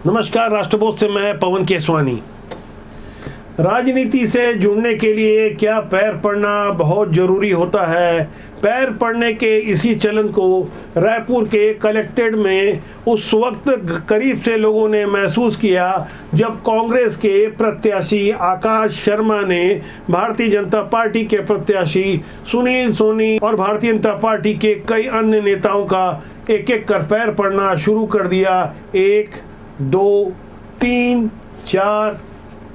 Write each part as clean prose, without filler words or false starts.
नमस्कार, राष्ट्रबोध से मैं पवन केसवानी। राजनीति से जुड़ने के लिए क्या पैर पड़ना बहुत ज़रूरी होता है। पैर पड़ने के इसी चलन को रायपुर के कलेक्ट्रेट में उस वक्त करीब से लोगों ने महसूस किया जब कांग्रेस के प्रत्याशी आकाश शर्मा ने भारतीय जनता पार्टी के प्रत्याशी सुनील सोनी और भारतीय जनता पार्टी के कई अन्य नेताओं का एक एक कर पैर पड़ना शुरू कर दिया। 1, 2, 3, 4,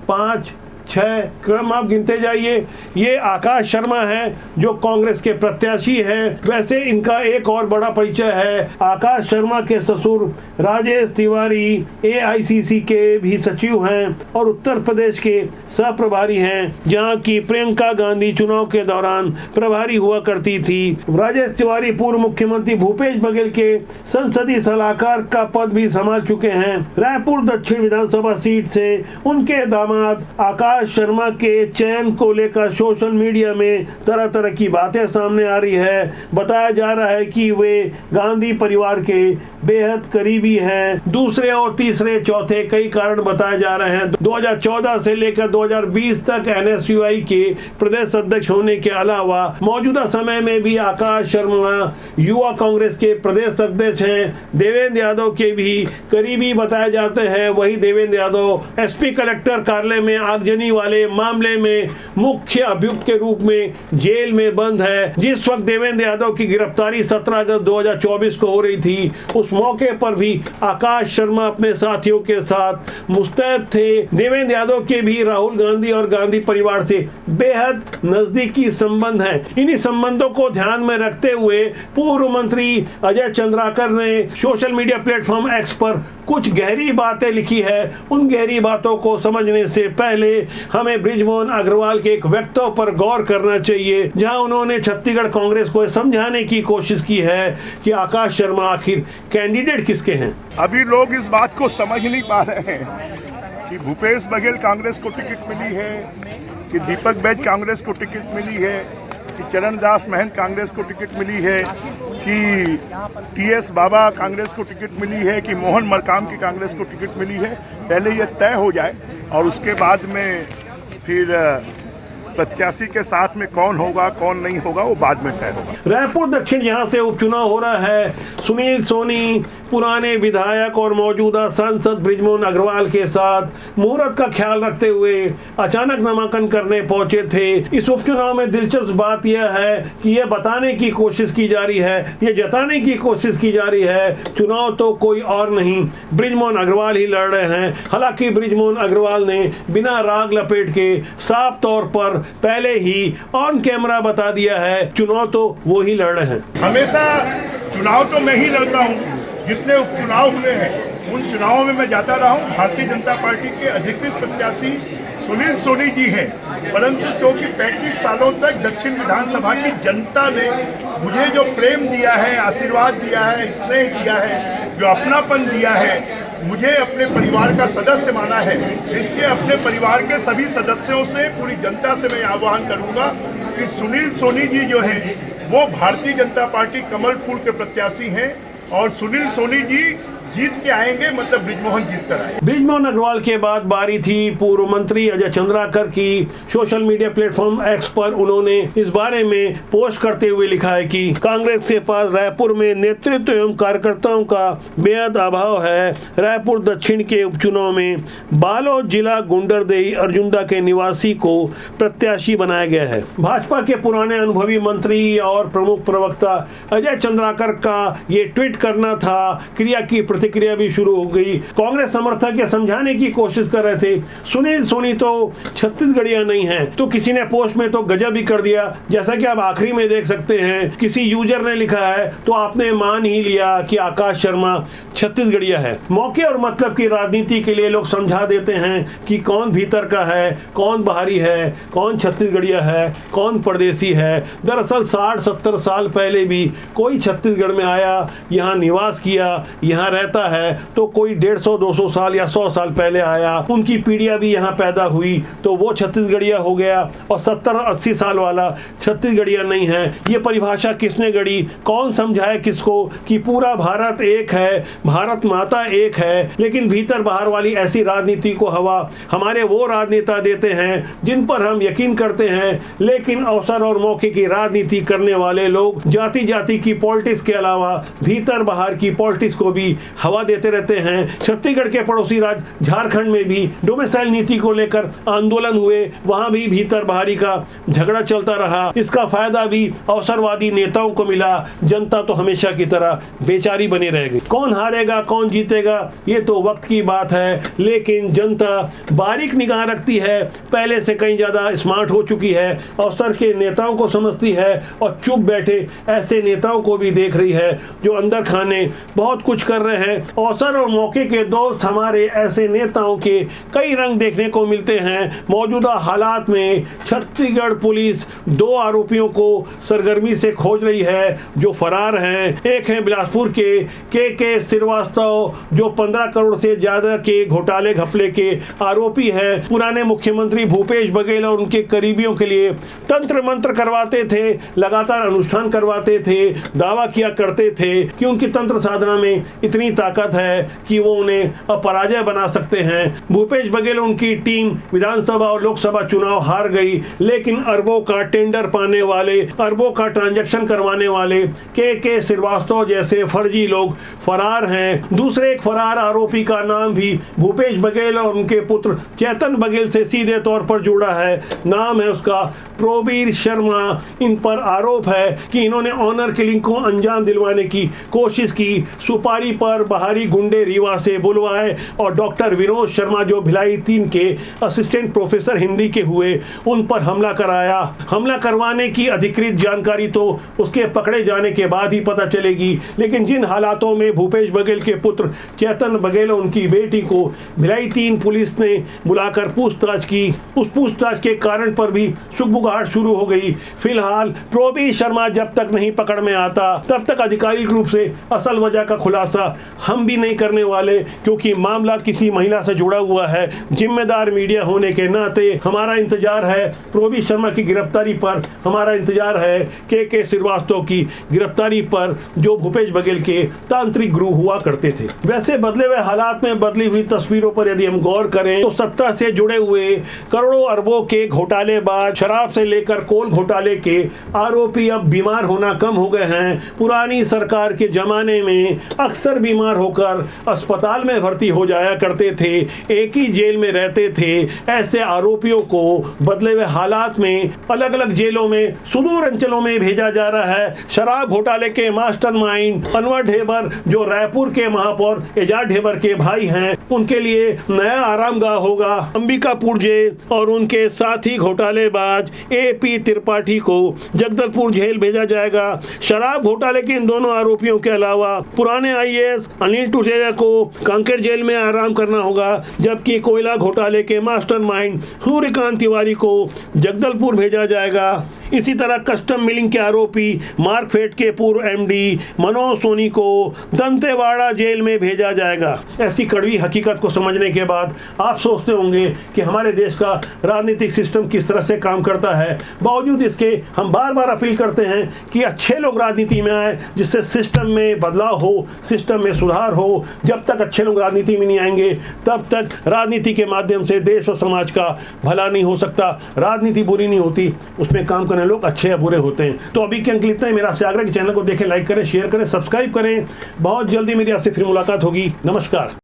5, 6 क्रम आप गिनते जाइए। ये आकाश शर्मा हैं जो कांग्रेस के प्रत्याशी हैं। वैसे इनका एक और बड़ा परिचय है। आकाश शर्मा के ससुर राजेश तिवारी एआईसीसी के भी सचिव हैं और उत्तर प्रदेश के सह-प्रभारी हैं, जहां की प्रियंका गांधी चुनाव के दौरान प्रभारी हुआ करती थी। राजेश तिवारी पूर्व मुख्यमंत्री भूपेश बघेल के संसदीय सलाहकार का पद भी संभाल चुके हैं। रायपुर दक्षिण विधानसभा सीट से उनके दामाद आकाश शर्मा के चयन को लेकर सोशल मीडिया में तरह तरह की बातें सामने आ रही है। बताया जा रहा है कि वे गांधी परिवार के बेहद करीबी हैं। दूसरे और तीसरे चौथे कई कारण बताए जा रहे हैं। 2014 से लेकर 2020 तक एनएसयूआई के प्रदेश अध्यक्ष होने के अलावा मौजूदा समय में भी आकाश शर्मा युवा कांग्रेस के प्रदेश अध्यक्ष हैं। देवेंद्र यादव के भी करीबी बताए जाते हैं। वही देवेंद्र यादव एसपी कलेक्टर कार्यालय में आगजनी वाले मामले में मुख्य अभियुक्त के रूप में जेल में बंद है। जिस वक्त देवेंद्र यादव की गिरफ्तारी 17 अगस्त 2024 को हो रही थी, उस मौके पर भी आकाश शर्मा अपने साथियों के साथ मुस्तैद थे। देवेंद्र यादव के भी राहुल गांधी और गांधी परिवार से बेहद नजदीकी संबंध हैं। इन्हीं संबंधों को ध्यान में रखते हुए पूर्व मंत्री अजय चंद्राकर ने सोशल मीडिया प्लेटफॉर्म एक्स पर कुछ गहरी बातें लिखी है। उन गहरी बातों को समझने से पहले हमें बृजमोहन अग्रवाल के एक वक्तव्य पर गौर करना चाहिए, जहां उन्होंने छत्तीसगढ़ कांग्रेस को समझाने की कोशिश की है कि आकाश शर्मा आखिर कैंडिडेट किसके हैं। अभी लोग इस बात को समझ नहीं पा रहे हैं कि भूपेश बघेल कांग्रेस को टिकट मिली है, कि दीपक बैज कांग्रेस को टिकट मिली है, कि चरणदास महंत कांग्रेस को टिकट मिली है, कि टीएस बाबा कांग्रेस को टिकट मिली है, कि मोहन मरकाम की कांग्रेस को टिकट मिली है। पहले ये तय हो जाए और उसके बाद में फिर प्रत्याशी के साथ में कौन होगा कौन नहीं होगा वो बाद में तय होगा। रायपुर दक्षिण जहां से उपचुनाव हो रहा है, सुनील सोनी पुराने विधायक और मौजूदा सांसद बृजमोहन अग्रवाल के साथ मुहूर्त का ख्याल रखते हुए अचानक नामांकन करने पहुंचे थे। इस उपचुनाव में दिलचस्प बात यह है कि यह बताने की कोशिश की जा रही है, यह जताने की कोशिश की जा रही है चुनाव तो कोई और नहीं, बृजमोहन अग्रवाल ही लड़ रहे हैं। हालांकि बृजमोहन अग्रवाल ने बिना राग लपेट के साफ तौर पर पहले ही ऑन कैमरा बता दिया है चुनाव तो वो ही लड़ रहे हैं। हमेशा चुनाव तो मैं ही लड़ता हूँ। जितने उपचुनाव हुए हैं उन चुनावों में मैं जाता रहा हूँ। भारतीय जनता पार्टी के अधिकृत प्रत्याशी सुनील सोनी जी हैं, परंतु क्योंकि 35 सालों तक दक्षिण विधानसभा की जनता ने मुझे जो प्रेम दिया है, आशीर्वाद दिया है, स्नेह दिया है, जो अपनापन दिया है, मुझे अपने परिवार का सदस्य माना है, इसलिए अपने परिवार के सभी सदस्यों से, पूरी जनता से मैं आह्वान करूंगा कि सुनील सोनी जी जो हैं वो भारतीय जनता पार्टी कमल फूल के प्रत्याशी हैं और सुनील सोनी जी जीत के आएंगे, मतलब बृजमोहन जीत कर आएंगे। बृजमोहन अग्रवाल के बाद बारी थी पूर्व मंत्री अजय चंद्राकर की। सोशल मीडिया प्लेटफॉर्म एक्स पर उन्होंने इस बारे में पोस्ट करते हुए लिखा है कि कांग्रेस के पास रायपुर में नेतृत्व एवं कार्यकर्ताओं का बेहद अभाव है। रायपुर दक्षिण के उपचुनाव में बालोद जिला गुंडरदेही अर्जुंदा के निवासी को प्रत्याशी बनाया गया है। भाजपा के पुराने अनुभवी मंत्री और प्रमुख प्रवक्ता अजय चंद्राकर का ये ट्वीट करना था। क्रिया की प्रतिक्रिया भी शुरू हो गई। कांग्रेस समर्थक ये समझाने की कोशिश कर रहे थे सुनील सोनी तो छत्तीसगढ़िया नहीं है, तो किसी ने पोस्ट में तो गजब ही कर दिया, जैसा कि आप आखिरी में देख सकते हैं। किसी यूजर ने लिखा है तो आपने मान ही लिया कि आकाश शर्मा छत्तीसगढ़िया है। मौके और मतलब की राजनीति के लिए लोग समझा देते हैं कि कौन भीतर का है, कौन बाहरी है, कौन छत्तीसगढ़िया है, कौन परदेसी है। दरअसल 60-70 साल पहले भी कोई छत्तीसगढ़ में आया, यहाँ निवास किया, यहाँ रहता है तो कोई 150-200 साल या 100 साल पहले आया, उनकी पीढ़ियां भी यहाँ पैदा हुई तो वो छत्तीसगढ़िया हो गया, और 70-80 साल वाला छत्तीसगढ़िया नहीं है। ये परिभाषा किसने गढ़ी? कौन समझाए किसको कि पूरा भारत एक है, भारत माता एक है? लेकिन भीतर बाहर वाली ऐसी राजनीति को हवा हमारे वो राजनेता देते हैं जिन पर हम यकीन करते हैं, लेकिन अवसर और मौके की राजनीति करने वाले लोग जाति जाति की पॉलिटिक्स के अलावा भीतर बाहर की पॉलिटिक्स को भी हवा देते रहते हैं। छत्तीसगढ़ के पड़ोसी राज्य झारखंड में भी डोमिसाइल नीति को लेकर आंदोलन हुए, वहां भी भीतर बाहरी का झगड़ा चलता रहा। इसका फायदा भी अवसरवादी नेताओं को मिला, जनता तो हमेशा की तरह बेचारी बनी रह गई। कौन हारेगा कौन जीतेगा ये तो वक्त की बात है, लेकिन जनता बारीक निगाह रखती है, पहले से कहीं ज्यादा स्मार्ट हो चुकी है, अवसर के नेताओं को समझती है और चुप बैठे ऐसे नेताओं को भी देख रही है जो अंदर खाने बहुत कुछ कर रहे हैं। अवसर और मौके के दोस्त हमारे ऐसे नेताओं के कई रंग देखने को मिलते हैं। मौजूदा हालात में छत्तीसगढ़ पुलिस 2 आरोपियों को सरगर्मी से खोज रही है जो फरार हैं। एक है बिलासपुर के श्रीवास्तव जो 15 करोड़ से ज्यादा के घोटाले घपले के आरोपी हैं। पुराने मुख्यमंत्री भूपेश बघेल और उनके करीबियों के लिए तंत्र मंत्र करवाते थे, लगातार अनुष्ठान करवाते थे, दावा किया करते थे कि उनकी तंत्र साधना में इतनी ताकत है कि वो उन्हें अपराजय बना सकते हैं। भूपेश बघेल उनकी टीम विधानसभा और लोकसभा चुनाव हार गई, लेकिन अरबों का टेंडर पाने वाले, अरबों का ट्रांजैक्शन करवाने वाले के श्रीवास्तव जैसे फर्जी लोग फरार हैं। दूसरे एक फरार आरोपी का नाम भी भूपेश बघेल और उनके पुत्र चेतन बघेल से सीधे तौर पर जुड़ा है। नाम है उसका प्रोबीर शर्मा। इन पर आरोप है कि इन्होंने ऑनर किलिंग को अंजाम दिलवाने की कोशिश की, सुपारी पर बाहरी गुंडे रीवा से बुलवाए और डॉक्टर विनोद शर्मा जो भिलाई 3 के असिस्टेंट प्रोफेसर हिंदी के हुए उन पर हमला कराया। हमला करवाने की अधिकृत जानकारी तो उसके पकड़े जाने के बाद ही पता चलेगी, लेकिन जिन हालातों में भूपेश बघेल के पुत्र चेतन बघेल और उनकी बेटी को भिलाई 3 पुलिस ने बुलाकर पूछताछ की, उस पूछताछ के कारण पर भी सुगबुगाहट शुरू हो गई। फिलहाल प्रोबीर शर्मा जब तक नहीं पकड़ में आता तब तक आधिकारिक रूप से असल वजह का खुलासा हम भी नहीं करने वाले, क्योंकि मामला किसी महिला से जुड़ा हुआ है। जिम्मेदार मीडिया होने के नाते हमारा इंतजार है प्रोबीर शर्मा की गिरफ्तारी पर, हमारा इंतजार है के श्रीवास्तव की गिरफ्तारी पर जो भूपेश बघेल के तांत्रिक गुरु हुआ करते थे। वैसे बदले हुए हालात में बदली हुई तस्वीरों पर यदि हम गौर करें तो सत्ता से जुड़े हुए करोड़ों अरबों के घोटालेबाज, शराब से लेकर कोल घोटाले के आरोपी अब बीमार होना कम हो गए हैं। पुरानी सरकार के जमाने में अक्सर बीमार होकर अस्पताल में भर्ती हो जाया करते थे, एक ही जेल में रहते थे। ऐसे आरोपियों को बदले हुए हालात में अलग अलग जेलों में, सुदूर अंचलों में भेजा जा रहा है। शराब घोटाले के मास्टरमाइंड अनवर ढेबर जो रायपुर के महापौर एजाज ढेबर के भाई हैं, उनके लिए नया आरामगाह होगा अंबिकापुर जेल, और उनके साथी घोटालेबाज AP त्रिपाठी को जगदलपुर जेल भेजा जाएगा। शराब घोटाले के इन दोनों आरोपियों के अलावा पुराने IAS अनिल टूटेजा को कांकेर जेल में आराम करना होगा, जबकि कोयला घोटाले के मास्टरमाइंड सूर्यकांत तिवारी को जगदलपुर भेजा जाएगा। इसी तरह कस्टम मिलिंग के आरोपी मार्कफेड के पूर्व MD मनोज सोनी को दंतेवाड़ा जेल में भेजा जाएगा। ऐसी कड़वी हकीकत को समझने के बाद आप सोचते होंगे कि हमारे देश का राजनीतिक सिस्टम किस तरह से काम करता है। बावजूद इसके हम बार बार अपील करते हैं कि अच्छे लोग राजनीति में आए, जिससे सिस्टम में बदलाव हो, सिस्टम में सुधार हो। जब तक अच्छे लोग राजनीति में नहीं आएंगे तब तक राजनीति के माध्यम से देश और समाज का भला नहीं हो सकता। राजनीति बुरी नहीं होती, उसमें काम करने लोग अच्छे या बुरे होते हैं। तो अभी के अंक इतना ही। मेरा आपसे आग्रह कि चैनल को देखें, लाइक करें, शेयर करें, सब्सक्राइब करें। बहुत जल्दी मेरी आपसे फिर मुलाकात होगी। नमस्कार।